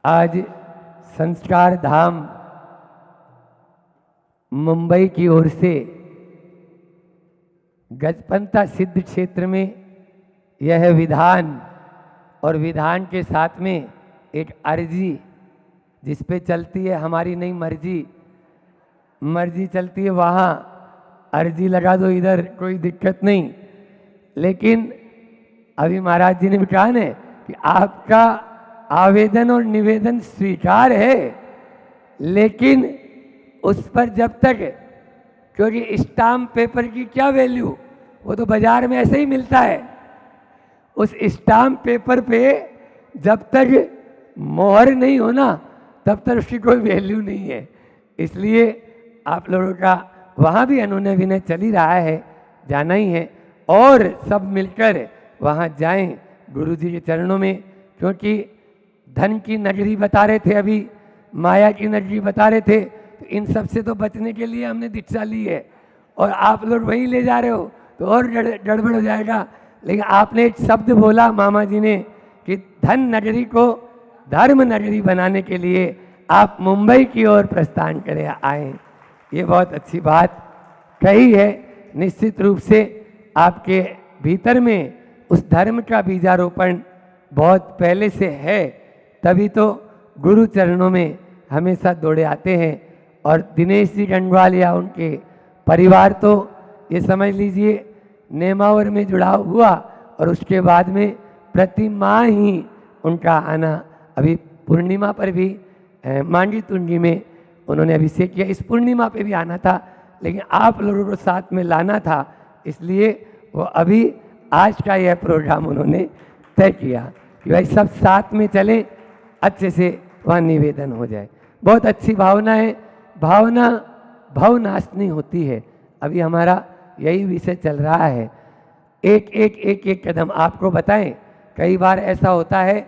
आज संस्कार धाम मुंबई की ओर से गजपंता सिद्ध क्षेत्र में यह विधान और विधान के साथ में एक अर्जी जिस पे चलती है हमारी नहीं मर्जी चलती है, वहाँ अर्जी लगा दो, इधर कोई दिक्कत नहीं। लेकिन अभी महाराज जी ने भी कहा ना कि आपका आवेदन और निवेदन स्वीकार है, लेकिन उस पर जब तक, क्योंकि स्टाम्प पेपर की क्या वैल्यू, वो तो बाजार में ऐसे ही मिलता है। उस स्टाम्प पेपर पे जब तक मोहर नहीं होना तब तक उसकी कोई वैल्यू नहीं है। इसलिए आप लोगों का वहाँ भी अनुनय विनय चल ही रहा है, जाना ही है और सब मिलकर वहाँ जाएं गुरु जी के चरणों में। क्योंकि धन की नगरी बता रहे थे, अभी माया की नगरी बता रहे थे, तो इन सब से तो बचने के लिए हमने दीक्षा ली है और आप लोग वहीं ले जा रहे हो तो और गड़बड़ हो जाएगा। लेकिन आपने एक शब्द बोला मामा जी ने कि धन नगरी को धर्म नगरी बनाने के लिए आप मुंबई की ओर प्रस्थान करें आए। ये बहुत अच्छी बात कही है। निश्चित रूप से आपके भीतर में उस धर्म का बीजारोपण बहुत पहले से है, तभी तो गुरु चरणों में हमेशा दौड़े आते हैं। और दिनेश जी गंगवाल या उनके परिवार तो ये समझ लीजिए नेमावर में जुड़ाव हुआ और उसके बाद में प्रति माह ही उनका आना, अभी पूर्णिमा पर भी मांगी तुंगी में उन्होंने अभिषेक किया, इस पूर्णिमा पे भी आना था, लेकिन आप लोगों को साथ में लाना था, इसलिए वो अभी आज का यह प्रोग्राम उन्होंने तय किया कि भाई सब साथ में चलें, अच्छे से वहाँ निवेदन हो जाए। बहुत अच्छी भावना है, भावना भावनाशनी होती है। अभी हमारा यही विषय चल रहा है। एक कदम आपको बताएं, कई बार ऐसा होता है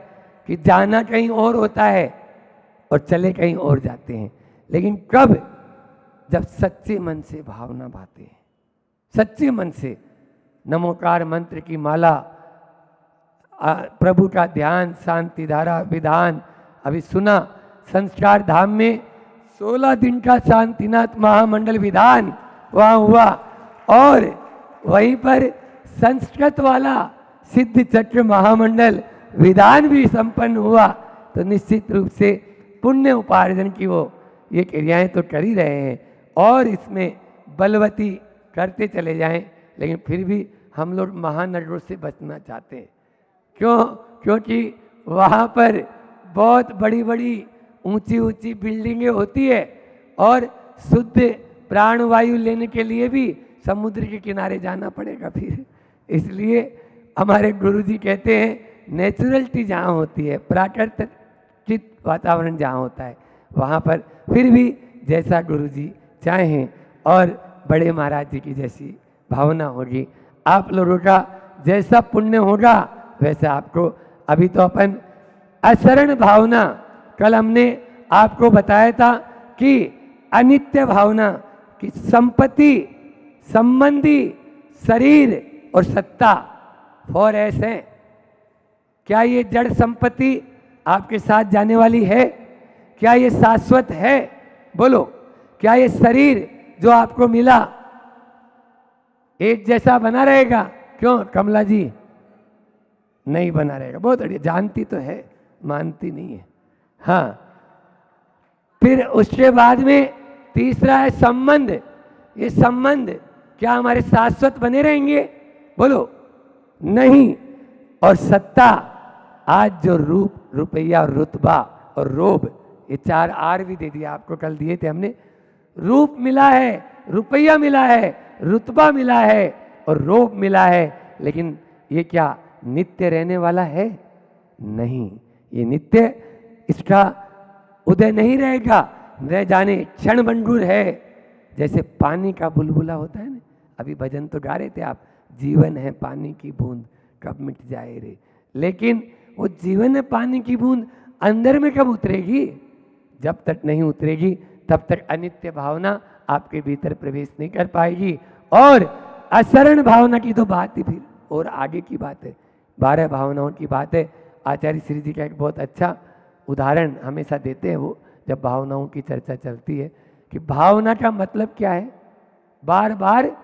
कि जाना कहीं और होता है और चले कहीं और जाते हैं, लेकिन कब, जब सच्चे मन से भावना भाते हैं, सच्चे मन से नमोकार मंत्र की माला, प्रभु का ध्यान, शांति धारा विधान अभी सुना। संस्कार धाम में 16 दिन का शांतिनाथ महामंडल विधान वहाँ हुआ और वहीं पर संस्कृत वाला सिद्ध चक्र महामंडल विधान भी संपन्न हुआ। तो निश्चित रूप से पुण्य उपार्जन की वो ये क्रियाएं तो कर ही रहे हैं और इसमें बलवती करते चले जाएं, लेकिन फिर भी हम लोग महानगरों से बचना चाहते हैं। क्यों? क्योंकि वहाँ पर बहुत बड़ी बड़ी ऊंची ऊंची बिल्डिंगें होती है और शुद्ध प्राणवायु लेने के लिए भी समुद्र के किनारे जाना पड़ेगा फिर। इसलिए हमारे गुरुजी कहते हैं नेचुरलिटी जहाँ होती है, प्राकृतिक वातावरण जहाँ होता है, वहाँ पर फिर भी जैसा गुरुजी चाहें और बड़े महाराज जी की जैसी भावना होगी, आप लोगों का जैसा पुण्य होगा वैसा आपको। अभी तो अपन अशरण भावना, कल हमने आपको बताया था कि अनित्य भावना की संपत्ति संबंधी शरीर और सत्ता 4S है। क्या ये जड़ संपत्ति आपके साथ जाने वाली है? क्या ये शाश्वत है? बोलो, क्या ये शरीर जो आपको मिला एक जैसा बना रहेगा? क्यों कमला जी? नहीं बना रहेगा। बहुत बढ़िया, जानती तो है, मानती नहीं है। हाँ, फिर उसके बाद में तीसरा है संबंध। ये संबंध क्या हमारे शाश्वत बने रहेंगे? बोलो, नहीं। और सत्ता, आज जो रूप, रुपया, रुतबा और रोब, ये 4 आर भी दे दिया आपको, कल दिए थे हमने। रूप मिला है, रुपया मिला है, रुतबा मिला है और रोब मिला है, लेकिन ये क्या नित्य रहने वाला है? नहीं, ये नित्य, इसका उदय नहीं रहेगा, रह जाने क्षण भंगुर है। जैसे पानी का बुलबुला होता है ना, अभी भजन तो गा रहे थे आप, जीवन है पानी की बूंद कब मिट जाए रे, लेकिन वो जीवन है पानी की बूंद अंदर में कब उतरेगी? जब तक नहीं उतरेगी तब तक अनित्य भावना आपके भीतर प्रवेश नहीं कर पाएगी। और अशरण भावना की तो बात ही फिर और आगे की बात है, 12 भावनाओं की बात है। आचार्य श्री जी का एक बहुत अच्छा उदाहरण हमेशा देते हैं वो, जब भावनाओं की चर्चा चलती है, कि भावना का मतलब क्या है? बार बार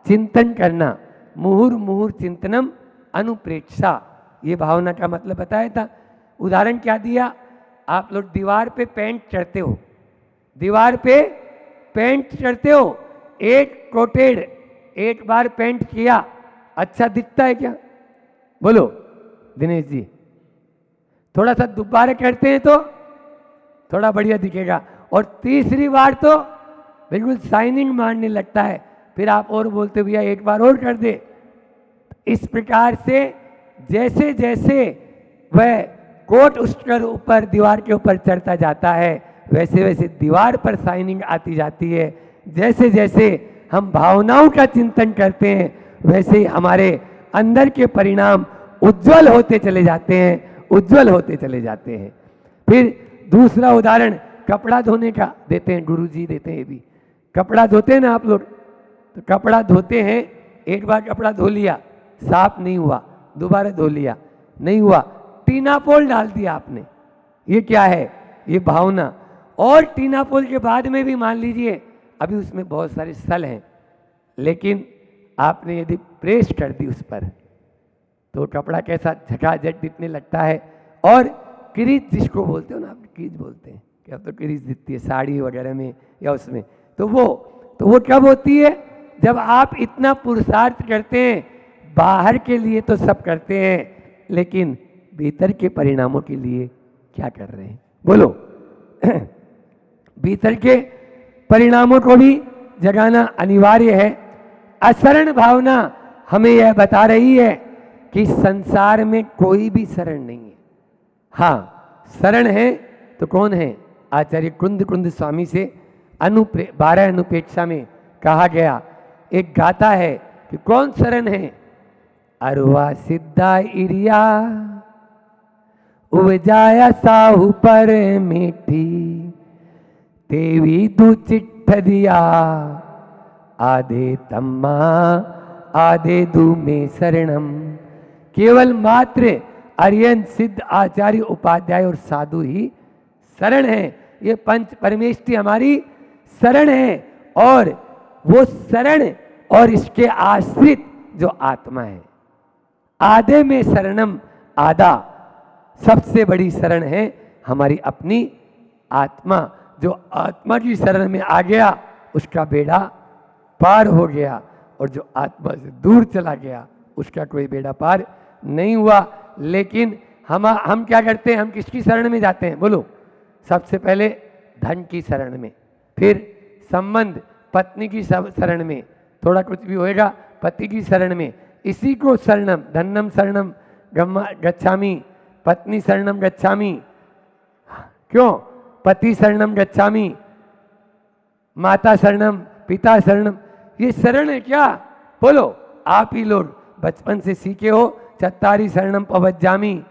चिंतन करना, मुहुर्मुहुर चिंतनम अनुप्रेक्षा, ये भावना का मतलब बताया था। उदाहरण क्या दिया? आप लोग दीवार पे पेंट चढ़ते हो, दीवार पे पेंट चढ़ते हो, एक कोटेड, एक बार पेंट किया, अच्छा दिखता है क्या? बोलो दिनेश जी। थोड़ा सा दोबारा करते हैं तो थोड़ा बढ़िया दिखेगा, और तीसरी बार तो बिल्कुल शाइनिंग मारने लगता है, फिर आप और बोलते भैया एक बार और कर दे। इस प्रकार से जैसे जैसे वह कोट उसके ऊपर दीवार के ऊपर चढ़ता जाता है, वैसे वैसे दीवार पर शाइनिंग आती जाती है। जैसे जैसे हम भावनाओं का चिंतन करते हैं, वैसे ही हमारे अंदर के परिणाम उज्जवल होते चले जाते हैं, उज्जवल होते चले जाते हैं। फिर दूसरा उदाहरण कपड़ा धोने का देते हैं, गुरुजी देते हैं। भी कपड़ा धोते हैं ना आप लोग, तो कपड़ा धोते हैं, एक बार कपड़ा धो लिया, साफ नहीं हुआ, दोबारा धो लिया, नहीं हुआ, टीनापोल डाल दिया आपने, ये क्या है? ये भावना। और टीनापोल के बाद में भी मान लीजिए अभी उसमें बहुत सारे सल हैं, लेकिन आपने यदि प्रेस कर दी उस पर, तो कपड़ा कैसा झटाझट दिखने लगता है। और क्रीज जिसको बोलते हो ना, आप क्रीज बोलते हैं कि अब तो क्रीज दिखती है साड़ी वगैरह में या उसमें, तो वो कब होती है? जब आप इतना पुरुषार्थ करते हैं, बाहर के लिए तो सब करते हैं, लेकिन भीतर के परिणामों के लिए क्या कर रहे हैं? बोलो भीतर के परिणामों को भी जगाना अनिवार्य है। अशरण भावना हमें यह बता रही है कि संसार में कोई भी शरण नहीं है। हाँ, शरण है तो कौन है? आचार्य कुंद स्वामी से 12 अनुपेक्षा में कहा गया, एक गाथा है कि कौन शरण है? अरवा सिद्धा इरिया उपजाया साहू पर मीठी, तेवी दू चिट्ठ दिया, आधे तम्मा आधे दू में शरणम। केवल मात्र आर्यन सिद्ध आचार्य उपाध्याय और साधु ही शरण है। ये पंच परमेष्टि हमारी शरण है, और वो शरण और इसके आश्रित जो आत्मा है, आधे में शरणम, आधा सबसे बड़ी शरण है हमारी अपनी आत्मा। जो आत्मा की शरण में आ गया उसका बेड़ा पार हो गया, और जो आत्मा से दूर चला गया उसका कोई बेड़ा पार नहीं हुआ। लेकिन हम क्या करते हैं? हम किसकी शरण में जाते हैं? बोलो। सबसे पहले धन की शरण में, फिर संबंध पत्नी की शरण में, थोड़ा कुछ भी होएगा पति की शरण में। इसी को शरणम, धन्नम शरणम गच्छामि, पत्नी शरणम गच्छामि, क्यों? पति शरणम गच्छामि, माता शरणम, पिता शरणम, ये शरण है क्या? बोलो। आप ही लोग बचपन से सीखे हो, चत्तारी शरणम पवज्जामि,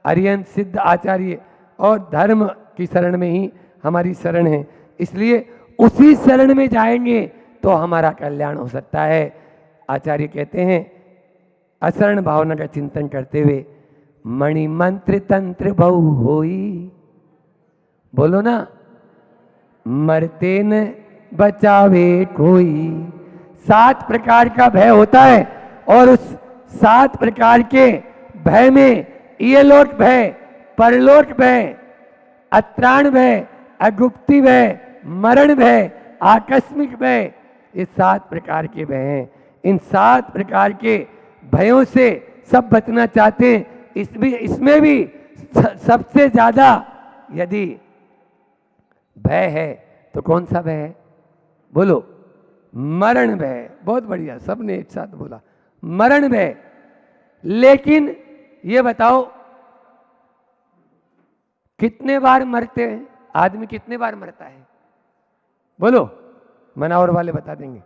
आर्यन सिद्ध आचार्य और धर्म की शरण में ही हमारी शरण है। इसलिए उसी शरण में जाएंगे तो हमारा कल्याण हो सकता है। आचार्य कहते हैं, अशरण भावना का चिंतन करते हुए, मणि मंत्र तंत्र बहु होई, बोलो ना, मरते न बचावे कोई। 7 प्रकार का भय होता है, और उस 7 प्रकार के भय में इहलोक भय, परलोक भय, अत्राण भय, अगुप्ति भय, मरण भय, आकस्मिक भय, ये 7 प्रकार के भय हैं। इन 7 प्रकार के भयों से सब बचना चाहते हैं। इसमें भी सबसे ज्यादा यदि भय है तो कौन सा भय है? बोलो। मरण भय। बहुत बढ़िया, सबने एक साथ बोला, मरण भय। लेकिन ये बताओ कितने बार मरते हैं? आदमी कितने बार मरता है? बोलो, मनावर वाले बता देंगे।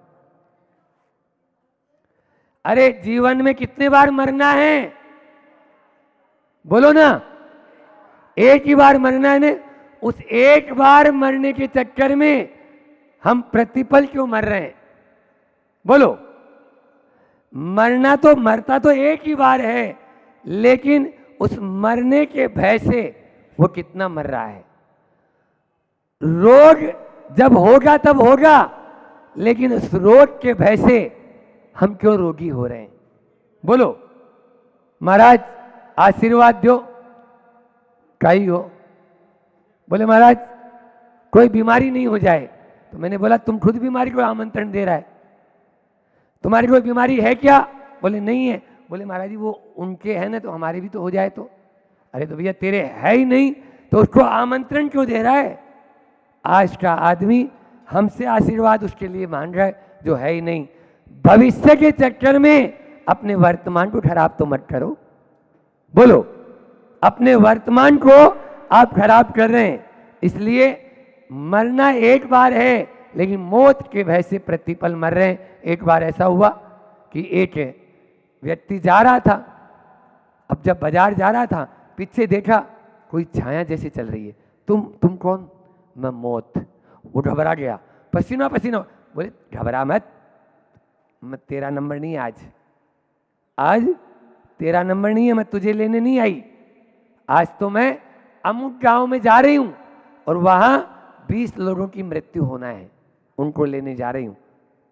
अरे जीवन में कितने बार मरना है? बोलो ना। एक ही बार मरना है ना। उस एक बार मरने के चक्कर में हम प्रतिपल क्यों मर रहे हैं? बोलो। मरना तो मरता तो एक ही बार है, लेकिन उस मरने के भय से वो कितना मर रहा है। रोग जब होगा तब होगा, लेकिन उस रोग के भय से हम क्यों रोगी हो रहे हैं? बोलो महाराज आशीर्वाद दो, कहीं हो। बोले महाराज कोई बीमारी नहीं हो जाए। तो मैंने बोला तुम खुद बीमारी को आमंत्रण दे रहा है, तुम्हारी कोई बीमारी है क्या? बोले नहीं है। बोले महाराज जी वो उनके है ना, तो हमारे भी तो हो जाए तो। अरे तो भैया तेरे है ही नहीं तो उसको आमंत्रण क्यों दे रहा है? आज का आदमी हमसे आशीर्वाद उसके लिए मांग रहा है जो है ही नहीं। भविष्य के चक्कर में अपने वर्तमान को खराब तो मत करो। बोलो अपने वर्तमान को आप खराब कर रहे हैं। इसलिए मरना एक बार है, लेकिन मौत के भय से प्रतिपल मर रहे हैं। एक बार ऐसा हुआ कि एक व्यक्ति जा रहा था, अब जब बाजार जा रहा था पीछे देखा कोई छाया जैसे चल रही है। तुम कौन? मैं मौत। वो घबरा गया, पसीना पसीना। बोले घबरा मत, मैं तेरा नंबर नहीं है आज तेरा नंबर नहीं है, मैं तुझे लेने नहीं आई। आज तो मैं अमुक गांव में जा रही हूं और वहां 20 लोगों की मृत्यु होना है, उनको लेने जा रही हूं,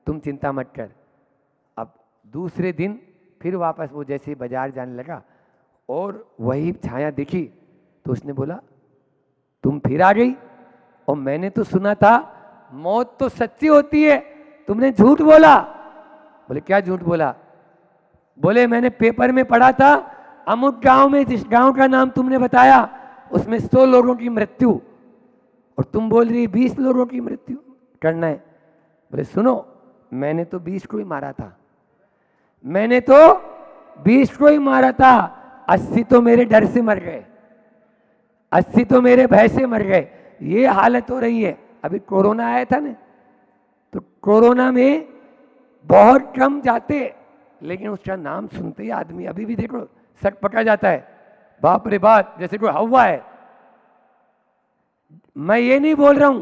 तुम चिंता मत कर। अब दूसरे दिन फिर वापस वो जैसे बाजार जाने लगा और वही छाया दिखी, तो उसने बोला तुम फिर आ गई, और मैंने तो सुना था मौत तो सच्ची होती है, तुमने झूठ बोला। बोले क्या झूठ बोला? बोले मैंने पेपर में पढ़ा था अमुक गांव में, जिस गांव का नाम तुमने बताया उसमें 100 लोगों की मृत्यु, और तुम बोल रही 20 लोगों की मृत्यु करना है। बोले सुनो मैंने तो 20 को ही मारा था, मैंने तो 20 को ही मारा था, 80 तो मेरे डर से मर गए, 80 तो मेरे भय से मर गए। ये हालत हो रही है। अभी कोरोना आया था ना, तो कोरोना में बहुत कम जाते, लेकिन उसका नाम सुनते ही आदमी अभी भी देखो सट पका जाता है, बाप रे बाप जैसे कोई हवा है। मैं ये नहीं बोल रहा हूं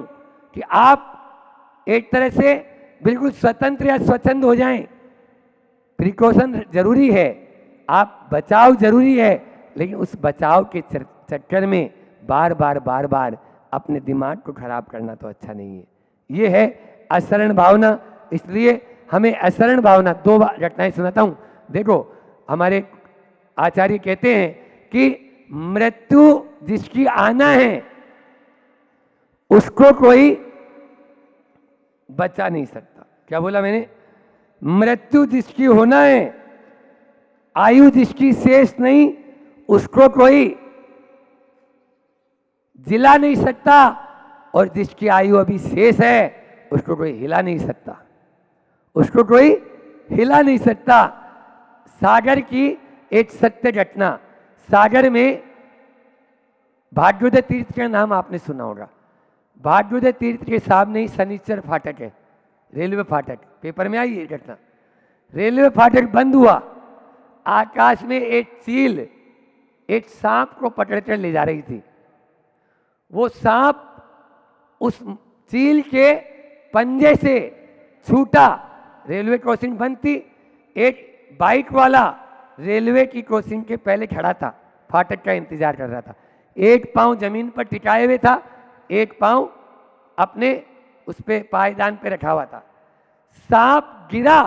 कि आप एक तरह से बिल्कुल स्वतंत्र या स्वच्छंद हो जाएं, प्रिकॉशन जरूरी है, आप बचाव जरूरी है, लेकिन उस बचाव के चक्कर में बार बार अपने दिमाग को खराब करना तो अच्छा नहीं है। ये है अशरण भावना। इसलिए हमें अशरण भावना, 2 घटनाएं सुनाता हूं। देखो हमारे आचार्य कहते हैं कि मृत्यु जिसकी आना है उसको कोई बचा नहीं सकता। क्या बोला मैंने? मृत्यु जिसकी होना है, आयु जिसकी शेष नहीं, उसको कोई जिला नहीं सकता, और जिसकी आयु अभी शेष है उसको कोई हिला नहीं सकता, उसको कोई हिला नहीं सकता। सागर की एक सत्य घटना, सागर में भाग्योदय तीर्थ का नाम आपने सुना होगा। भाग्योदय तीर्थ के सामने ही शनिचर फाटक है, रेलवे फाटक, पेपर में आई ये घटना। रेलवे फाटक बंद हुआ, आकाश में एक चील एक सांप को पकड़कर ले जा रही थी। वो सांप उस चील के पंजे से छूटा, रेलवे क्रॉसिंग बंद थी, एक बाइक वाला रेलवे की क्रॉसिंग के पहले खड़ा था, फाटक का इंतजार कर रहा था, एक पांव जमीन पर टिकाए हुए था, एक पांव अपने उस पे पायदान पे रखा हुआ था। सांप गिरा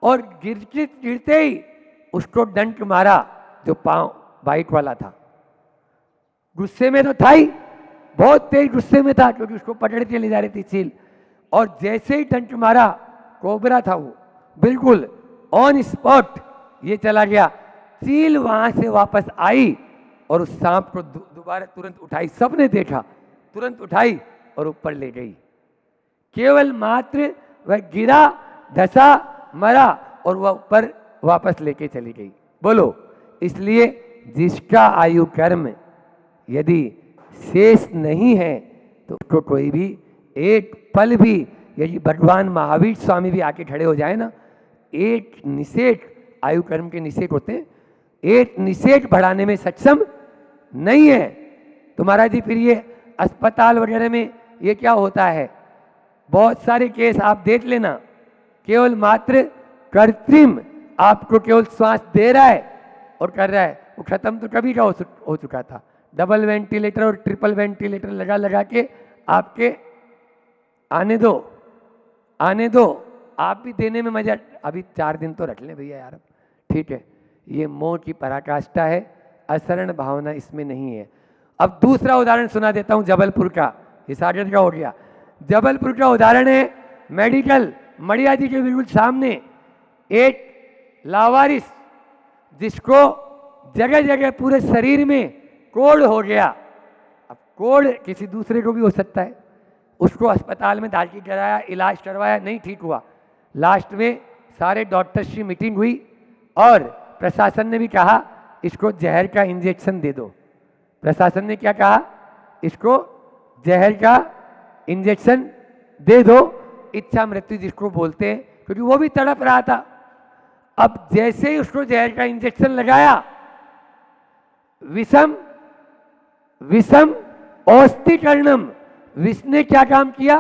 और गिरते ही उसको डंक मारा जो पांव बाइक वाला था। गुस्से में तो था ही, बहुत तेज गुस्से में था, क्योंकि उसको पकड़ के ले जा रही थी चील, और जैसे ही डंक मारा, कोबरा था वो, बिल्कुल ऑन स्पॉट ये चला गया। चील वहां से वापस आई और उस सांप को दोबारा तुरंत उठाई, सबने देखा, तुरंत उठाई और ऊपर ले गई। केवल मात्र वह गिरा, धसा, मरा और वह ऊपर वापस लेके चली गई। बोलो, इसलिए जिसका आयु कर्म यदि शेष नहीं है तो उसको कोई भी एक पल भी, यदि भगवान महावीर स्वामी भी आके खड़े हो जाए ना, एक निषेक, आयु कर्म के निषेक होते हैं, एक निषेक बढ़ाने में सक्षम नहीं है। तो महाराज जी फिर ये अस्पताल वगैरह में ये क्या होता है, बहुत सारे केस आप देख लेना, केवल मात्र कृत्रिम आपको केवल श्वास दे रहा है और कर रहा है, वो खत्म तो कभी का हो चुका था, डबल वेंटिलेटर और ट्रिपल वेंटिलेटर लगा लगा के आपके आने दो, आने दो, आप भी देने में मजा। अभी 4 दिन तो रख लें भैया यार, ठीक है। ये मोह की पराकाष्ठा है, असरण भावना इसमें नहीं है। अब दूसरा उदाहरण सुना देता हूं जबलपुर का, हिसागर का हो गया। जबलपुर का उदाहरण है मेडिकल मड़िया जी के बिल्कुल सामने एक लावारिस जिसको जगह जगह पूरे शरीर में कोढ़ हो गया। अब कोढ़ किसी दूसरे को भी हो सकता है, उसको अस्पताल में दाखिल कराया, इलाज करवाया, नहीं ठीक हुआ। लास्ट में सारे डॉक्टर्स की मीटिंग हुई और प्रशासन ने भी कहा इसको जहर का इंजेक्शन दे दो। प्रशासन ने क्या कहा, इसको जहर का इंजेक्शन दे दो, इच्छा मृत्यु जिसको बोलते हैं, क्योंकि वो भी तड़प रहा था। अब जैसे ही उसको जहर का इंजेक्शन लगाया, विषम विषम औषधिकरणम, विष ने क्या काम किया,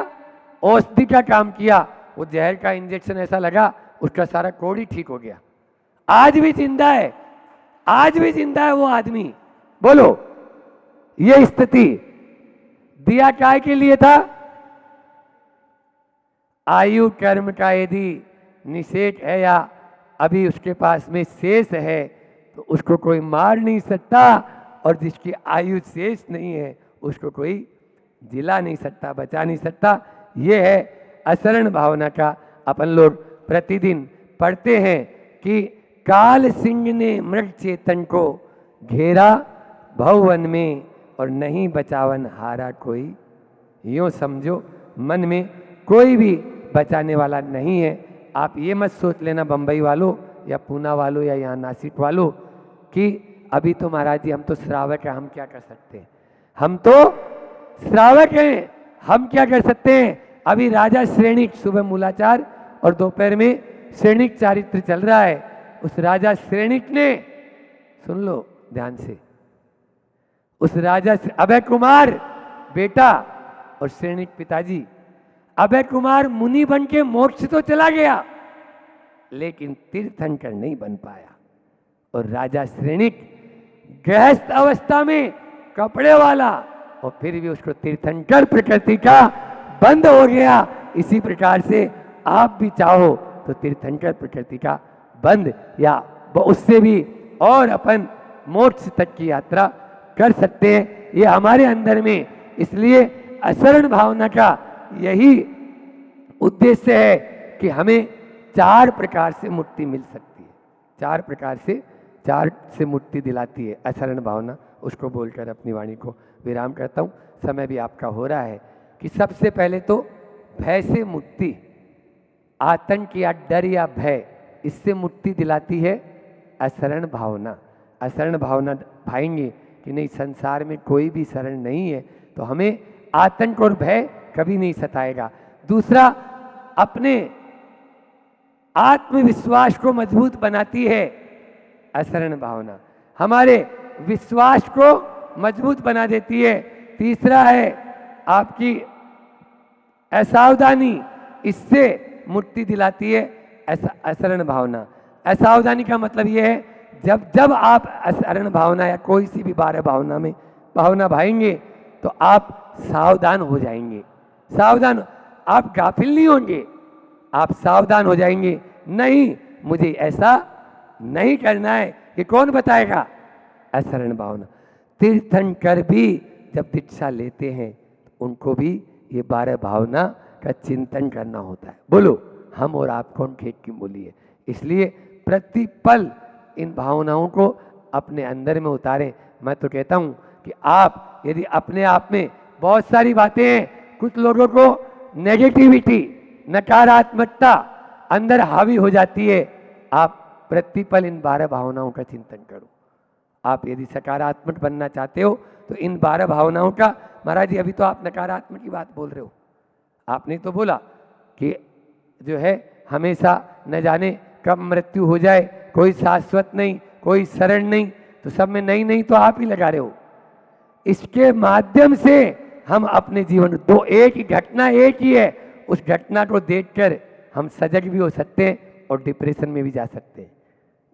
औषधि का काम किया। वो जहर का इंजेक्शन ऐसा लगा उसका सारा कोढ़ ही ठीक हो गया। आज भी जिंदा है, आज भी जिंदा है वो आदमी। बोलो, ये स्थिति दिया काय के लिए था? आयु कर्म का यदि निषेध है या अभी उसके पास में शेष है तो उसको कोई मार नहीं सकता, और जिसकी आयु शेष नहीं है उसको कोई जिला नहीं सकता, बचा नहीं सकता। ये है असरण भावना का। अपन लोग प्रतिदिन पढ़ते हैं कि काल सिंह ने मृग चेतन को घेरा भवन में और नहीं बचावन हारा कोई। यूँ समझो मन में कोई भी बचाने वाला नहीं है। आप ये मत सोच लेना बम्बई वालों या पूना वालों या यहाँ नासिक वालों कि अभी तो महाराज जी हम तो श्रावक हैं, हम क्या कर सकते हैं। हम तो श्रावक हैं, हम क्या कर सकते हैं। अभी राजा श्रेणिक, सुबह मूलाचार और दोपहर में श्रेणिक चारित्र चल रहा है। उस राजा श्रेणिक ने, सुन लो ध्यान से, उस राजा अभय कुमार बेटा और श्रेणिक पिताजी, अभय कुमार मुनि बन के मोक्ष तो चला गया लेकिन तीर्थंकर नहीं बन पाया। और राजा श्रेणिक गृहस्थ अवस्था में कपड़े वाला, और फिर भी उसको तीर्थंकर प्रकृति का बंद हो गया। इसी प्रकार से आप भी चाहो तो तीर्थंकर प्रकृति का बंद या उससे भी और अपन मोक्ष तक की यात्रा कर सकते हैं। ये हमारे अंदर में, इसलिए असरण भावना का यही उद्देश्य है कि हमें 4 प्रकार से मुक्ति मिल सकती है। 4 प्रकार से, 4 से मुक्ति दिलाती है असरण भावना। उसको बोलकर अपनी वाणी को विराम करता हूँ। समय भी आपका हो रहा है कि सबसे पहले तो भय से मुक्ति, आतंक या डर या भय, इससे मुक्ति दिलाती है असरण भावना। असरण भावना भाएंगे कि नहीं संसार में कोई भी शरण नहीं है तो हमें आतंक और भय कभी नहीं सताएगा। दूसरा, अपने आत्मविश्वास को मजबूत बनाती है असरण भावना, हमारे विश्वास को मजबूत बना देती है। तीसरा है आपकी असावधानी, इससे मुक्ति दिलाती है असरण भावना। असावधानी का मतलब यह है जब जब आप असरण भावना या कोई सी भी 12 भावना में भावना भाएंगे तो आप सावधान हो जाएंगे। सावधान, आप गाफिल नहीं होंगे, आप सावधान हो जाएंगे। नहीं, मुझे ऐसा नहीं करना है, ये कौन बताएगा? असरण भावना। तीर्थंकर भी जब दीक्षा लेते हैं उनको भी ये 12 भावना का चिंतन करना होता है। बोलो, हम और आप कौन खेत की मूली है। इसलिए प्रतिपल इन भावनाओं को अपने अंदर में उतारें। मैं तो कहता हूं कि आप यदि अपने आप में बहुत सारी बातें हैं, कुछ लोगों को नेगेटिविटी, नकारात्मकता अंदर हावी हो जाती है, आप प्रतिपल इन 12 भावनाओं का चिंतन करो। आप यदि सकारात्मक बनना चाहते हो तो इन 12 भावनाओं का, महाराज जी अभी तो आप नकारात्मक की बात बोल रहे हो, आपने तो बोला कि जो है हमेशा न जाने कब मृत्यु हो जाए, कोई शाश्वत नहीं, कोई शरण नहीं, तो सब में नहीं नहीं तो आप ही लगा रहे हो। इसके माध्यम से हम अपने जीवन दो, एक ही घटना एक ही है, उस घटना को देखकर हम सजग भी हो सकते हैं और डिप्रेशन में भी जा सकते हैं।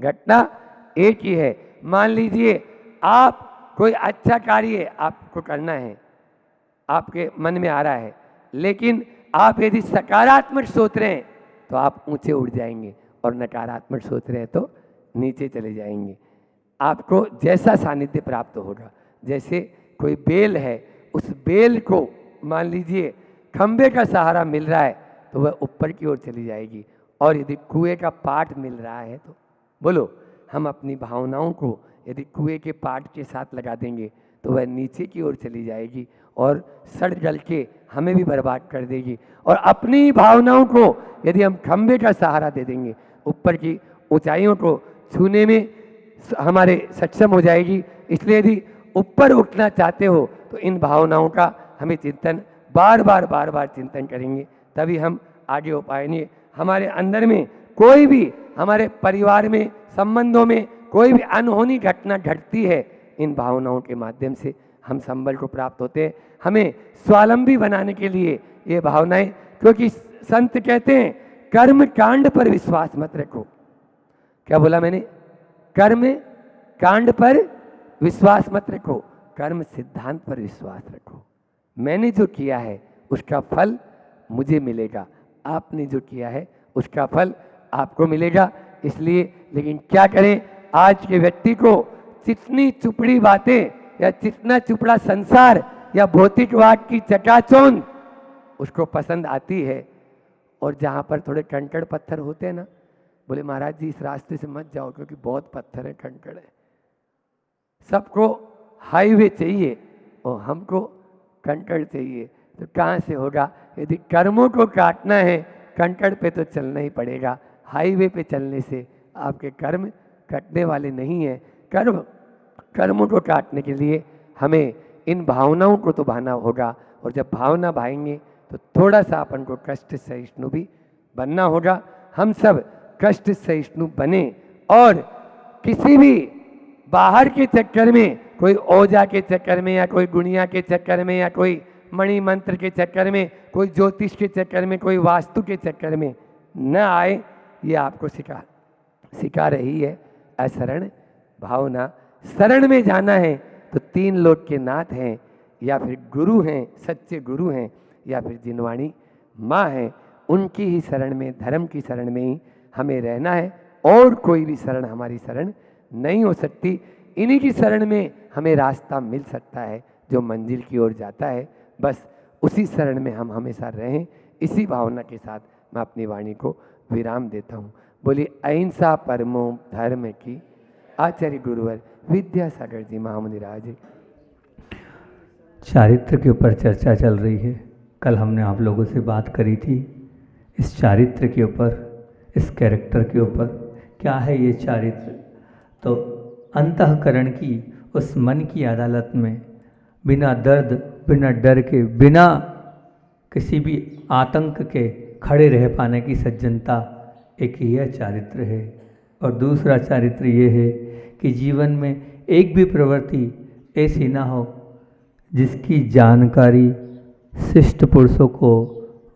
घटना एक ही है। मान लीजिए आप कोई अच्छा कार्य आपको करना है, आपके मन में आ रहा है, लेकिन आप यदि सकारात्मक सोच रहे हैं तो आप ऊंचे उड़ जाएंगे, और नकारात्मक सोच रहे हैं तो नीचे चले जाएंगे। आपको जैसा सानिध्य प्राप्त होगा, जैसे कोई बेल है, उस बेल को मान लीजिए खंबे का सहारा मिल रहा है तो वह ऊपर की ओर चली जाएगी, और यदि कुएं का पाट मिल रहा है तो बोलो, हम अपनी भावनाओं को यदि कुएं के पाट के साथ लगा देंगे तो वह नीचे की ओर चली जाएगी और सड़ जल के हमें भी बर्बाद कर देगी। और अपनी भावनाओं को यदि हम खंबे का सहारा दे देंगे, ऊपर की ऊंचाइयों को छूने में हमारे सक्षम हो जाएगी। इसलिए यदि ऊपर उठना चाहते हो तो इन भावनाओं का हमें चिंतन बार बार चिंतन करेंगे, तभी हम आगे हो पाएंगे। हमारे अंदर में कोई भी, हमारे परिवार में, संबंधों में कोई भी अनहोनी घटना घटती है, इन भावनाओं के माध्यम से हम संबल को प्राप्त होते हैं। हमें स्वावलंबी बनाने के लिए ये भावनाएं, क्योंकि संत कहते हैं कर्म कांड पर विश्वास मत रखो। क्या बोला मैंने? कर्म कांड पर विश्वास मत रखो, कर्म सिद्धांत पर विश्वास रखो। मैंने जो किया है उसका फल मुझे मिलेगा, आपने जो किया है उसका फल आपको मिलेगा। इसलिए लेकिन क्या करें, आज के व्यक्ति को चिकनी चुपड़ी बातें या चिकना चुपड़ा संसार या भौतिकवाद की चकाचौंध उसको पसंद आती है। और जहाँ पर थोड़े कंकड़ पत्थर होते हैं ना, बोले महाराज जी इस रास्ते से मत जाओ क्योंकि बहुत पत्थर है, कंकड़ है। सबको हाईवे चाहिए और हमको कंकड़ चाहिए, तो कहाँ से होगा? यदि कर्मों को काटना है कंकड़ पे तो चलना ही पड़ेगा, हाईवे पे चलने से आपके कर्म कटने वाले नहीं हैं। कर्मों को काटने के लिए हमें इन भावनाओं को तो भाना होगा, और जब भावना भाएंगे तो थोड़ा सा अपन को कष्ट सहिष्णु भी बनना होगा। हम सब कष्ट सहिष्णु बने, और किसी भी बाहर के चक्कर में, कोई ओझा के चक्कर में या कोई गुणिया के चक्कर में या कोई मणि मंत्र के चक्कर में, कोई ज्योतिष के चक्कर में, कोई वास्तु के चक्कर में न आए, ये आपको सिखा रही है अशरण भावना। शरण में जाना है तो 3 लोक के नाथ हैं, या फिर गुरु हैं, सच्चे गुरु हैं, या फिर जिनवाणी माँ हैं। उनकी ही शरण में, धर्म की शरण में ही हमें रहना है, और कोई भी शरण हमारी शरण नहीं हो सकती। इन्हीं की शरण में हमें रास्ता मिल सकता है जो मंजिल की ओर जाता है। बस उसी शरण में हम हमेशा रहें। इसी भावना के साथ मैं अपनी वाणी को विराम देता हूँ। बोलिए अहिंसा परमो धर्म की, आचार्य गुरुवर विद्यासागर जी महामुनि राज। चारित्र के ऊपर चर्चा चल रही है। कल हमने आप लोगों से बात करी थी इस चारित्र के ऊपर, इस कैरेक्टर के ऊपर। क्या है ये चारित्र? तो अंतःकरण की, उस मन की अदालत में बिना दर्द, बिना डर के, बिना किसी भी आतंक के खड़े रह पाने की सज्जनता, एक यह चारित्र है। और दूसरा चारित्र ये है कि जीवन में एक भी प्रवृत्ति ऐसी ना हो जिसकी जानकारी शिष्ट पुरुषों को,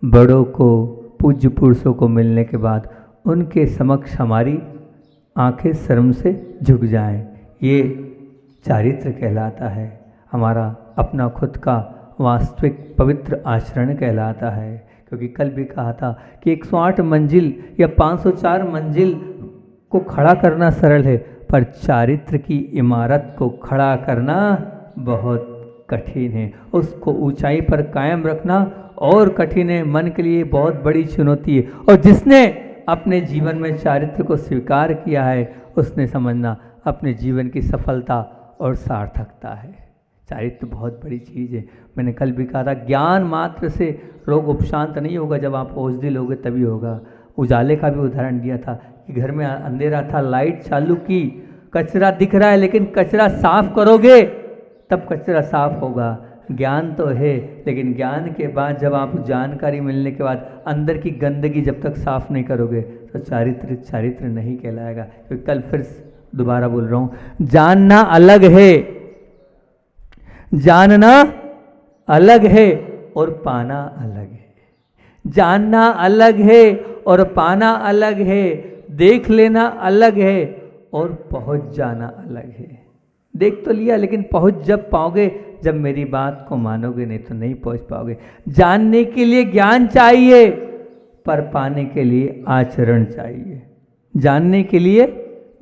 बड़ों को, पूज्य पुरुषों को मिलने के बाद उनके समक्ष हमारी आंखें शर्म से झुक जाएं। ये चारित्र कहलाता है। हमारा अपना खुद का वास्तविक पवित्र आचरण कहलाता है। क्योंकि कल भी कहा था कि 108 मंजिल या 504 मंजिल को खड़ा करना सरल है, पर चारित्र की इमारत को खड़ा करना बहुत कठिन है। उसको ऊंचाई पर कायम रखना और कठिन है, मन के लिए बहुत बड़ी चुनौती है। और जिसने अपने जीवन में चारित्र को स्वीकार किया है उसने समझना अपने जीवन की सफलता और सार्थकता है। चारित्र बहुत बड़ी चीज़ है। मैंने कल भी कहा था ज्ञान मात्र से रोग उपशांत नहीं होगा, जब आप औषधि लोगे तभी होगा। उजाले का भी उदाहरण दिया था कि घर में अंधेरा था, लाइट चालू की, कचरा दिख रहा है, लेकिन कचरा साफ करोगे तब कचरा साफ होगा। ज्ञान तो है, लेकिन ज्ञान के बाद जब आप जानकारी मिलने के बाद अंदर की गंदगी जब तक साफ नहीं करोगे तो चारित्र नहीं कहलाएगा। क्योंकि कल फिर दोबारा बोल रहा हूँ, जानना अलग है, जानना अलग है और पाना अलग है। जानना अलग है और पाना अलग है, देख लेना अलग है और पहुंच जाना अलग है। देख तो लिया, लेकिन पहुंच जब पाओगे जब मेरी बात को मानोगे, नहीं तो नहीं पहुंच पाओगे। जानने के लिए ज्ञान चाहिए, पर पाने के लिए आचरण चाहिए। जानने के लिए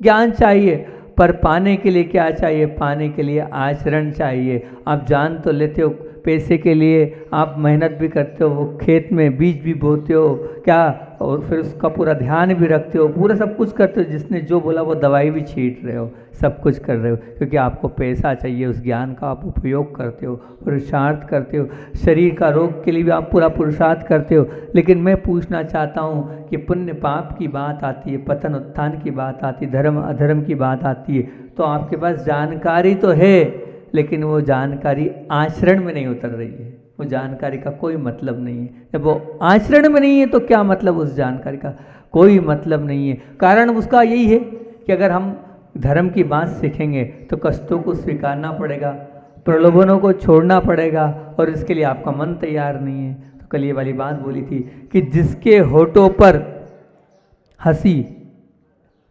ज्ञान चाहिए, पर पाने के लिए क्या चाहिए? पाने के लिए आचरण चाहिए। आप जान तो लेते हो पैसे के लिए, आप मेहनत भी करते हो, वो खेत में बीज भी बोते हो क्या, और फिर उसका पूरा ध्यान भी रखते हो, पूरा सब कुछ करते हो, जिसने जो बोला वो दवाई भी छींट रहे हो, सब कुछ कर रहे हो, क्योंकि आपको पैसा चाहिए। उस ज्ञान का आप उपयोग करते हो, पुरुषार्थ करते हो, शरीर का रोग के लिए भी आप पूरा पुरुषार्थ करते हो। लेकिन मैं पूछना चाहता हूँ कि पुण्य पाप की बात आती है, पतन उत्थान की बात आती है, धर्म अधर्म की बात आती है, तो आपके पास जानकारी तो है, लेकिन वो जानकारी आचरण में नहीं उतर रही है। वो जानकारी का कोई मतलब नहीं है। जब वो आचरण में नहीं है तो क्या मतलब? उस जानकारी का कोई मतलब नहीं है। कारण उसका यही है कि अगर हम धर्म की बात सीखेंगे तो कष्टों को स्वीकारना पड़ेगा, प्रलोभनों को छोड़ना पड़ेगा, और इसके लिए आपका मन तैयार नहीं है। तो कल ये वाली बात बोली थी कि जिसके होठों पर हंसी,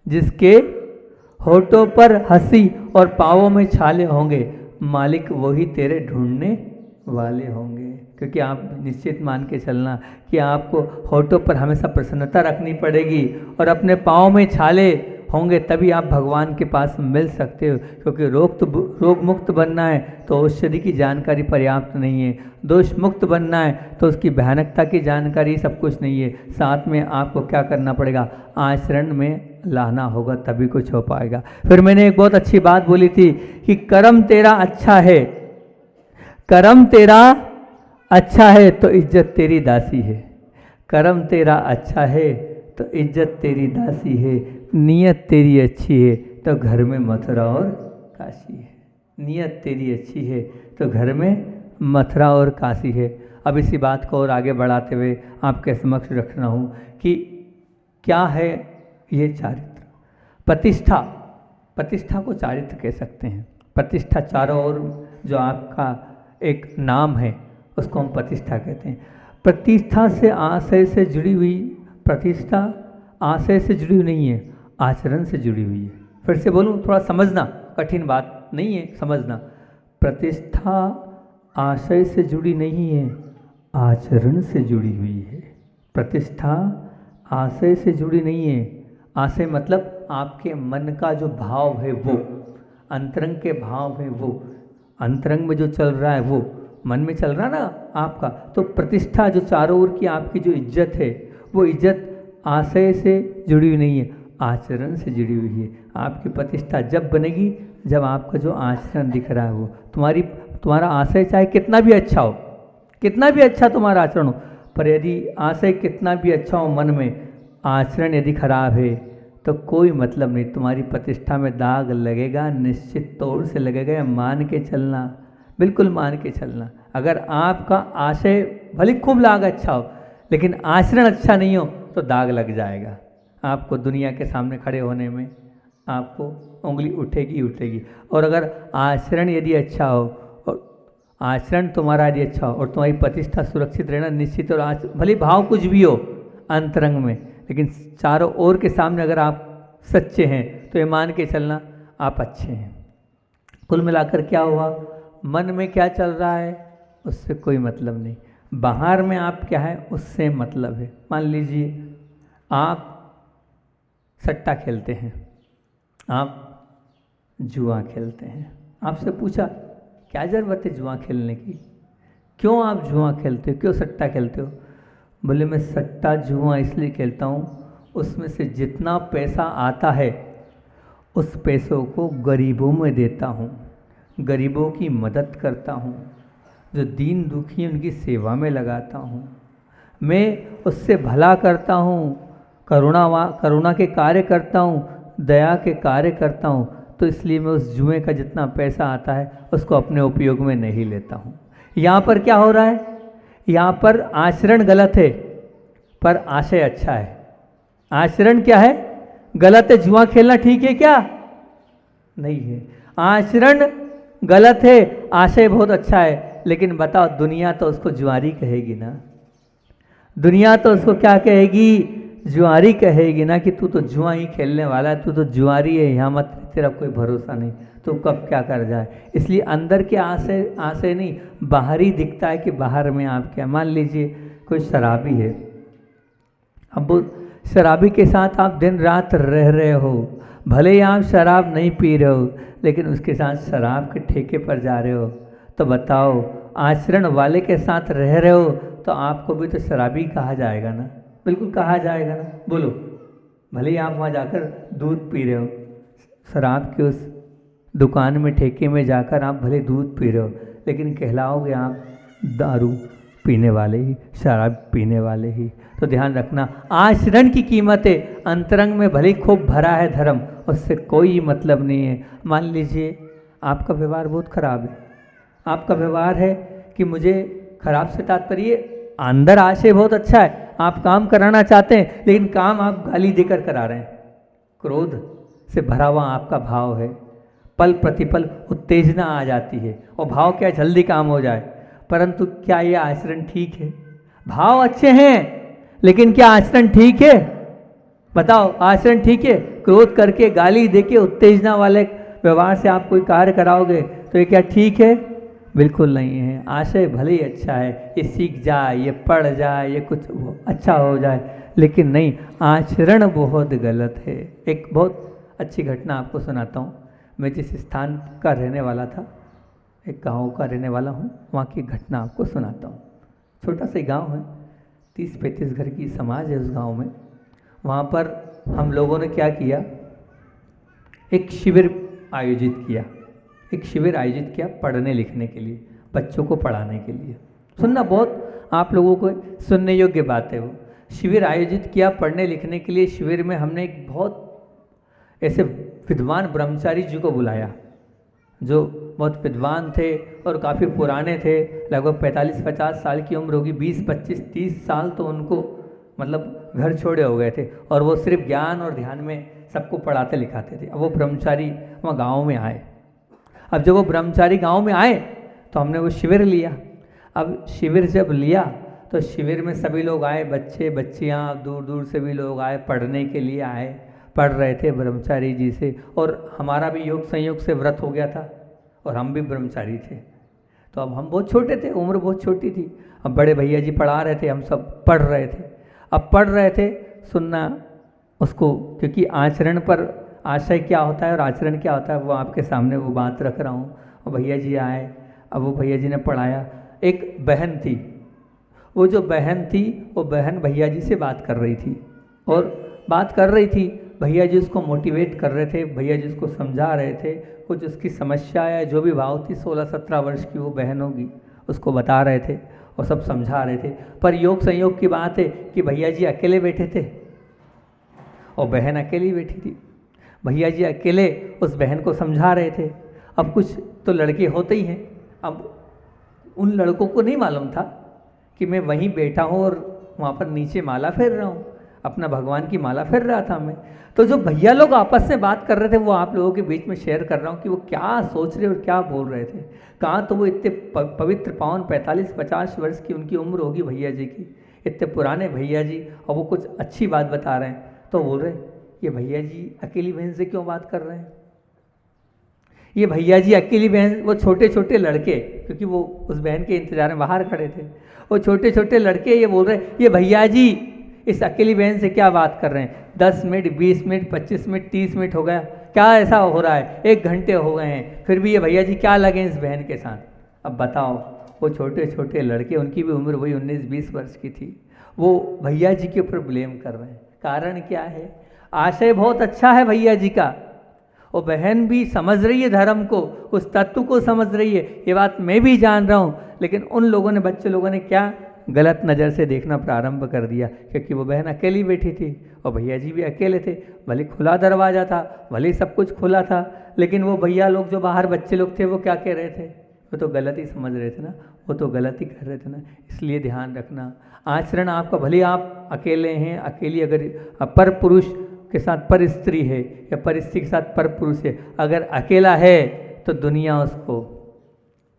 जिसके होठों पर हंसी और पाँवों में छाले होंगे, मालिक वही तेरे ढूंढने वाले होंगे। क्योंकि आप निश्चित मान के चलना कि आपको होठों पर हमेशा प्रसन्नता रखनी पड़ेगी और अपने पाँव में छाले होंगे, तभी आप भगवान के पास मिल सकते हो। क्योंकि रोग मुक्त बनना है तो औषधि की जानकारी पर्याप्त नहीं है, दोष मुक्त बनना है तो उसकी भयानकता की जानकारी सब कुछ नहीं है। साथ में आपको क्या करना पड़ेगा? आचरण में लाना होगा, तभी कुछ हो पाएगा। फिर मैंने एक बहुत अच्छी बात बोली थी कि कर्म तेरा अच्छा है, कर्म तेरा अच्छा है तो इज्जत तेरी दासी है। कर्म तेरा अच्छा है तो इज्जत तेरी दासी है। नीयत तेरी अच्छी है तो घर में मथुरा और काशी है। नीयत तेरी अच्छी है तो घर में मथुरा और काशी है। अब इसी बात को और आगे बढ़ाते हुए आपके समक्ष रखना हूँ कि क्या है ये चारित्र। प्रतिष्ठा, प्रतिष्ठा को चारित्र कह सकते हैं। प्रतिष्ठा चारों ओर जो आपका एक नाम है उसको हम प्रतिष्ठा कहते हैं। प्रतिष्ठा से आशय से जुड़ी हुई, प्रतिष्ठा आशय से जुड़ी हुई नहीं है, आचरण से जुड़ी हुई है। फिर से बोलूँ, थोड़ा समझना, कठिन बात नहीं है, समझना। प्रतिष्ठा आशय से जुड़ी नहीं है, आचरण से जुड़ी हुई है। प्रतिष्ठा आशय से जुड़ी नहीं है। आशय मतलब आपके मन का जो भाव है, वो अंतरंग के भाव है, वो अंतरंग में जो चल रहा है वो मन में चल रहा ना आपका। तो प्रतिष्ठा जो चारों ओर की आपकी जो इज्जत है, वो इज्जत आशय से जुड़ी हुई नहीं है, आचरण से जुड़ी हुई है। आपकी प्रतिष्ठा जब बनेगी जब आपका जो आचरण दिख रहा है वो तुम्हारा आशय चाहे कितना भी अच्छा हो, कितना भी अच्छा तुम्हारा आचरण हो, पर यदि आशय कितना भी अच्छा हो मन में, आचरण यदि खराब है तो कोई मतलब नहीं, तुम्हारी प्रतिष्ठा में दाग लगेगा, निश्चित तौर से लगेगा। मान के चलना, बिल्कुल मान के चलना। अगर आपका आशय भले खूब लाग अच्छा हो लेकिन आचरण अच्छा नहीं हो तो दाग लग जाएगा। आपको दुनिया के सामने खड़े होने में आपको उंगली उठेगी उठेगी। और अगर आचरण यदि अच्छा हो, और आचरण तुम्हारा यदि अच्छा हो और तुम्हारी प्रतिष्ठा सुरक्षित रहना निश्चित, और भले भाव कुछ भी हो अंतरंग में, लेकिन चारों ओर के सामने अगर आप सच्चे हैं तो ये मान के चलना आप अच्छे हैं। कुल मिलाकर क्या हुआ? मन में क्या चल रहा है उससे कोई मतलब नहीं, बाहर में आप क्या है उससे मतलब है। मान लीजिए आप सट्टा खेलते हैं, आप जुआ खेलते हैं, आपसे पूछा क्या ज़रूरत है जुआ खेलने की, क्यों आप जुआ खेलते हो, क्यों सट्टा खेलते हो? बोले मैं सट्टा जुआ इसलिए खेलता हूँ, उसमें से जितना पैसा आता है उस पैसों को गरीबों में देता हूँ, गरीबों की मदद करता हूँ, जो दीन दुखी उनकी सेवा में लगाता हूँ, मैं उससे भला करता हूँ, करुणा के कार्य करता हूँ, दया के कार्य करता हूँ। तो इसलिए मैं उस जुए का जितना पैसा आता है उसको अपने उपयोग में नहीं लेता हूँ। यहाँ पर क्या हो रहा है? यहाँ पर आचरण गलत है पर आशय अच्छा है। आचरण क्या है? गलत है। जुआ खेलना ठीक है क्या? नहीं है। आचरण गलत है, आशय बहुत अच्छा है। लेकिन बताओ, दुनिया तो उसको जुआरी कहेगी ना, दुनिया तो उसको क्या कहेगी? जुआरी कहेगी ना कि तू तो जुआ ही खेलने वाला है, तू तो जुआरी है, यहाँ मत, तेरा कोई भरोसा नहीं, तो कब क्या कर जाए। इसलिए अंदर के आशय आशय नहीं, बाहरी दिखता है कि बाहर में आप क्या। मान लीजिए कोई शराबी है, अब वो शराबी के साथ आप दिन रात रह रहे हो, भले ही आप शराब नहीं पी रहे हो, लेकिन उसके साथ शराब के ठेके पर जा रहे हो, तो बताओ आचरण वाले के साथ रह रहे हो तो आपको भी तो शराबी कहा जाएगा ना, बिल्कुल कहा जाएगा ना। बोलो, भले ही आप वहाँ जाकर दूध पी रहे हो, शराब के उस दुकान में ठेके में जाकर आप भले दूध पी रहे हो, लेकिन कहलाओगे आप दारू पीने वाले ही, शराब पीने वाले ही। तो ध्यान रखना, आचरण की कीमत है, अंतरंग में भले ही खूब भरा है धर्म, उससे कोई मतलब नहीं है। मान लीजिए आपका व्यवहार बहुत खराब है, आपका व्यवहार है कि मुझे खराब से तात्पर्य अंदर आशय बहुत अच्छा है, आप काम कराना चाहते हैं, लेकिन काम आप गाली देकर करा रहे हैं, क्रोध से भरा हुआ आपका भाव है, पल प्रतिपल उत्तेजना आ जाती है, और भाव क्या जल्दी काम हो जाए। परंतु क्या ये आचरण ठीक है? भाव अच्छे हैं, लेकिन क्या आचरण ठीक है? बताओ, आचरण ठीक है? क्रोध करके, गाली देके, उत्तेजना वाले व्यवहार से आप कोई कार्य कराओगे तो ये क्या ठीक है? बिल्कुल नहीं है। आशय भले ही अच्छा है, ये सीख जाए, ये पढ़ जाए, ये कुछ अच्छा हो जाए, लेकिन नहीं, आचरण बहुत गलत है। एक बहुत अच्छी घटना आपको सुनाता हूँ। मैं जिस स्थान का रहने वाला था, एक गांव का रहने वाला हूँ, वहाँ की घटना आपको सुनाता हूँ। छोटा सा गांव है, 30-35 घर की समाज है उस गांव में। वहाँ पर हम लोगों ने क्या किया, एक शिविर आयोजित किया, एक शिविर आयोजित किया पढ़ने लिखने के लिए, बच्चों को पढ़ाने के लिए। सुनना, बहुत आप लोगों को सुनने योग्य बात है। वो शिविर आयोजित किया पढ़ने लिखने के लिए। शिविर में हमने एक बहुत ऐसे विद्वान ब्रह्मचारी जी को बुलाया, जो बहुत विद्वान थे और काफ़ी पुराने थे, लगभग 45-50 साल की उम्र होगी, 20-25-30 साल तो उनको मतलब घर छोड़े हो गए थे, और वो सिर्फ ज्ञान और ध्यान में सबको पढ़ाते लिखाते थे। अब वो ब्रह्मचारी वहाँ गाँव में आए। अब जब वो ब्रह्मचारी गांव में आए तो हमने वो शिविर लिया। अब शिविर जब लिया तो शिविर में सभी लोग आए, बच्चे बच्चियां, दूर दूर से भी लोग आए, पढ़ने के लिए आए, पढ़ रहे थे ब्रह्मचारी जी से। और हमारा भी योग संयोग से व्रत हो गया था, और हम भी ब्रह्मचारी थे। तो अब हम बहुत छोटे थे, उम्र बहुत छोटी थी। अब बड़े भैया जी पढ़ा रहे थे, हम सब पढ़ रहे थे। अब पढ़ रहे थे, सुनना उसको, क्योंकि आचरण पर आशय क्या होता है और आचरण क्या होता है वो आपके सामने वो बात रख रहा हूँ। और भैया जी आए, अब वो भैया जी ने पढ़ाया। एक बहन थी, वो जो बहन थी वो बहन भैया जी से बात कर रही थी, और बात कर रही थी, भैया जी उसको मोटिवेट कर रहे थे, भैया जी उसको समझा रहे थे। कुछ उसकी समस्या या जो भी भाव थी, 16-17 वर्ष की वो बहन होगी, उसको बता रहे थे और सब समझा रहे थे। पर योग संयोग की बात है कि भैया जी अकेले बैठे थे और बहन अकेली बैठी थी। भैया जी अकेले उस बहन को समझा रहे थे। अब कुछ तो लड़के होते ही हैं, अब उन लड़कों को नहीं मालूम था कि मैं वहीं बैठा हूँ और वहाँ पर नीचे माला फेर रहा हूँ, अपना भगवान की माला फेर रहा था मैं। तो जो भैया लोग आपस में बात कर रहे थे वो आप लोगों के बीच में शेयर कर रहा हूँ कि वो क्या सोच रहे और क्या बोल रहे थे। कहाँ तो वो इतने पवित्र पावन 45-50 वर्ष की उनकी उम्र होगी भैया जी की, इतने पुराने भैया जी, और वो कुछ अच्छी बात बता रहे हैं। तो बोल रहे ये भैया जी अकेली बहन से क्यों बात कर रहे हैं, ये भैया जी अकेली बहन, वो छोटे छोटे लड़के, क्योंकि वो उस बहन के इंतजार में बाहर खड़े थे, वो छोटे छोटे लड़के ये बोल रहे ये भैया जी इस अकेली बहन से क्या बात कर रहे हैं, 10 मिनट 20 मिनट 25 मिनट 30 मिनट हो गया, क्या ऐसा हो रहा है, 1 घंटे हो गए हैं, फिर भी ये भैया जी क्या लगे इस बहन के साथ। अब बताओ, वो छोटे छोटे लड़के, उनकी भी उम्र वही 19-20 वर्ष की थी, वो भैया जी के ऊपर ब्लेम कर रहे हैं। कारण क्या है, आशय बहुत अच्छा है भैया जी का, और बहन भी समझ रही है धर्म को, उस तत्व को समझ रही है, ये बात मैं भी जान रहा हूँ, लेकिन उन लोगों ने, बच्चे लोगों ने क्या गलत नज़र से देखना प्रारंभ कर दिया, क्योंकि वो बहन अकेली बैठी थी और भैया जी भी अकेले थे। भले खुला दरवाज़ा था, भले सब कुछ खुला था, लेकिन वो भैया लोग जो बाहर बच्चे लोग थे वो क्या कह रहे थे, वो तो गलत ही समझ रहे थे ना, वो तो गलत ही कर रहे थे ना। इसलिए ध्यान रखना, आचरण आपका, भले आप अकेले हैं, अकेली अगर पर पुरुष के साथ पर स्त्री है या पर स्त्री के साथ पर पुरुष है, अगर अकेला है तो दुनिया उसको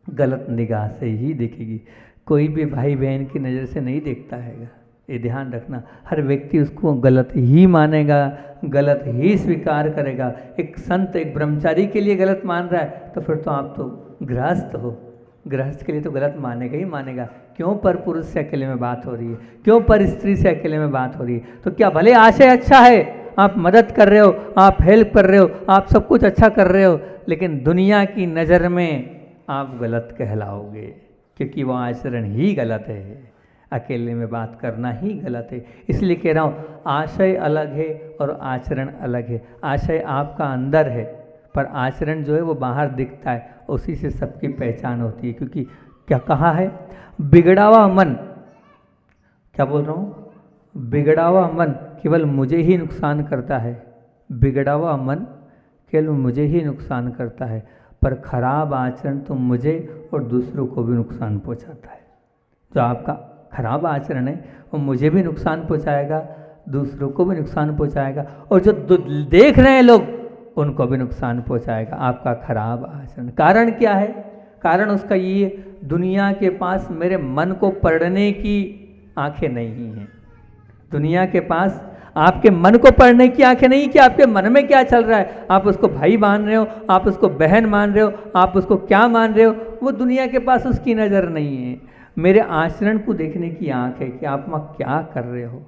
गलत निगाह से ही देखेगी, कोई भी भाई बहन की नज़र से नहीं देखता हैगा। ये ध्यान रखना, हर व्यक्ति उसको गलत ही मानेगा, गलत ही स्वीकार करेगा। एक संत एक ब्रह्मचारी के लिए गलत मान रहा है तो फिर तो आप तो गृहस्थ हो, गृहस्थ के लिए तो गलत मानेगा ही मानेगा। क्यों पर पुरुष से अकेले में बात हो रही है, क्यों पर स्त्री से अकेले में बात हो रही है? तो क्या भले आशय अच्छा है, आप मदद कर रहे हो, आप हेल्प कर रहे हो, आप सब कुछ अच्छा कर रहे हो, लेकिन दुनिया की नज़र में आप गलत कहलाओगे, क्योंकि वो आचरण ही गलत है, अकेले में बात करना ही गलत है। इसलिए कह रहा हूँ, आशय अलग है और आचरण अलग है। आशय आपका अंदर है, पर आचरण जो है वो बाहर दिखता है, उसी से सबकी पहचान होती है। क्योंकि क्या कहा है, बिगड़ा हुआ मन, क्या बोल रहा हूँ, बिगड़ा हुआ मन केवल मुझे ही नुकसान करता है, बिगड़ा हुआ मन केवल मुझे ही नुकसान करता है, पर खराब आचरण तो मुझे और दूसरों को भी नुकसान पहुंचाता है। जो आपका खराब आचरण है वो मुझे भी नुकसान पहुंचाएगा, दूसरों को भी नुकसान पहुंचाएगा, और जो देख रहे हैं लोग उनको भी नुकसान पहुंचाएगा आपका खराब आचरण। कारण क्या है? कारण उसका ये, दुनिया के पास मेरे मन को पढ़ने की आंखें नहीं हैं। दुनिया के पास आपके मन को पढ़ने की आंखें नहीं कि आपके मन में क्या चल रहा है। आप उसको भाई मान रहे हो, आप उसको बहन मान रहे हो, आप उसको क्या मान रहे हो, वो दुनिया के पास उसकी नज़र नहीं है। मेरे आचरण को देखने की आंख है कि आप वहाँ क्या कर रहे हो,